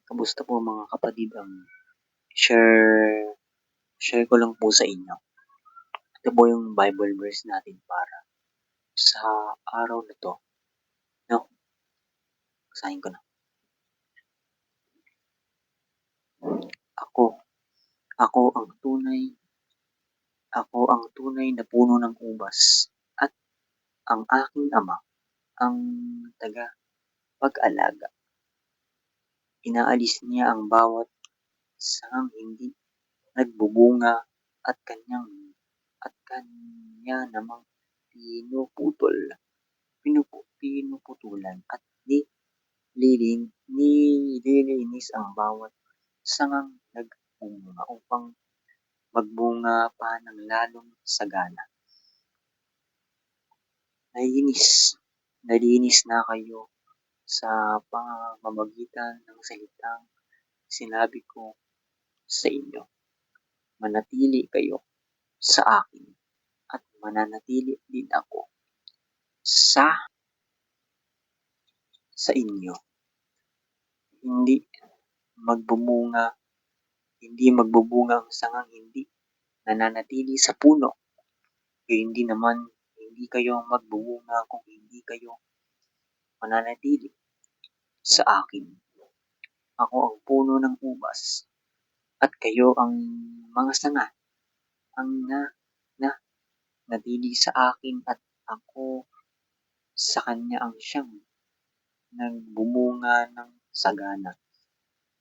Kamusta po mga kapatid? Share ko lang po sa inyo. Ito po yung Bible verse natin para sa araw na to. No? Basahin ko na. Ako, ako ang tunay na puno ng ubas at ang aking ama ang taga-pag-alaga. Inaalis niya ang bawat sangang hindi nagbubunga at kanya namang pinuputulan at nililinis ang bawat sangang nagbubunga upang magbunga pa ng lalong sagana. Nalinis na kayo sa pamamagitan ng salitang sinabi ko sa inyo. Manatili kayo sa akin at mananatili din ako sa inyo. Hindi magbubunga ang sangang hindi nananatili sa puno. Hindi naman hindi kayo magbubunga kung hindi kayo mananatili sa akin. Ako ang puno ng ubas at kayo ang mga sanga. Ang natili sa akin at ako sa kanya ang siyang nagbumunga ng sagana,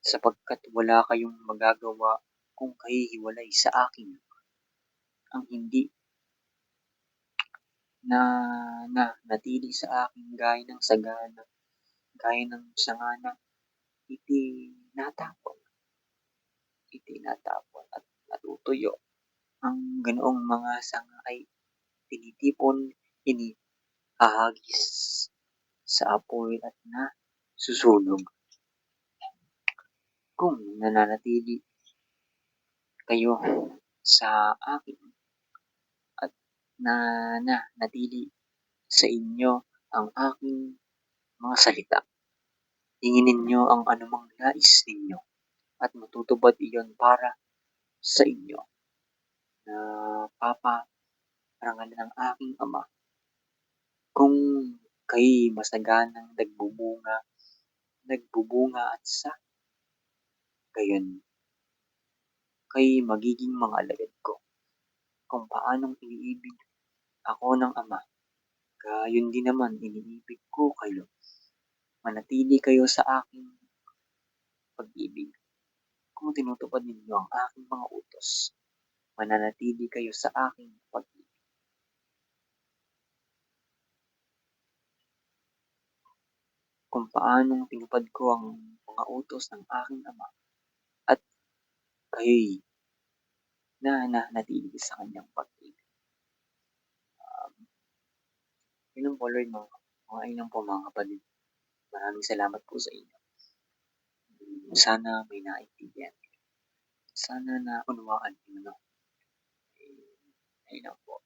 sapagkat wala kayong magagawa kung kahihiwalay sa akin. Ang hindi natili sa akin gaya ng sangana, itinatapon at natutuyo. Ang ganoong mga sanga ay tinitipon, inihahagis sa apoy at nasusunog. Kung nananatili kayo sa akin at natili sa inyo ang aking mga salita, hingin ninyo ang anumang nais ninyo at matutupad iyon para sa inyo na paparangalan ng aking ama. Kung kayo masaganang nagbubunga at sa gayon, kayo magiging mga alagad ko. Kung paanong iniibig ako ng ama, gayon din naman iniibig ko kayo. Manatili kayo sa aking pag-ibig. Kung tinutupad ninyo ang aking mga utos, mananatili kayo sa aking pag-ibig. Kung paanong tinupad ko ang mga utos ng aking ama at kayo'y nanatili sa kanyang pag-ibig. Yun po, Lord, mga kapatid. Maraming salamat po sa inyo. Sana may naintindihan. Sana naunawaan nyo. Ayun po.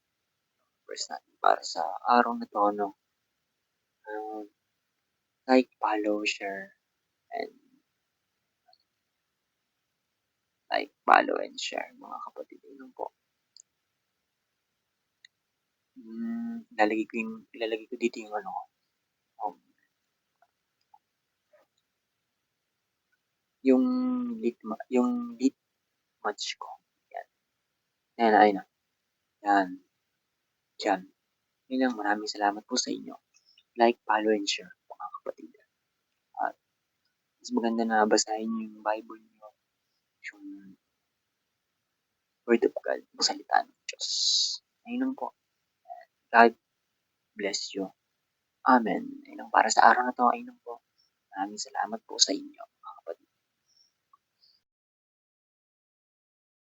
First natin para sa araw na to, like, follow, share, and mga kapatid. Ayun po. Ilalagay ko dito yung yung lead match ko. Yan. Ayun na. Yan. Diyan. Yun lang. Maraming salamat po sa inyo. Like, follow, and share, mga kapatid. At mas maganda na basahin nyo yung Bible nyo. Yung Word of God. Yung salita ng Diyos. Ayun lang po. God bless you. Amen. Ayun lang. Para sa araw na to, ayun lang po. Maraming salamat po sa inyo.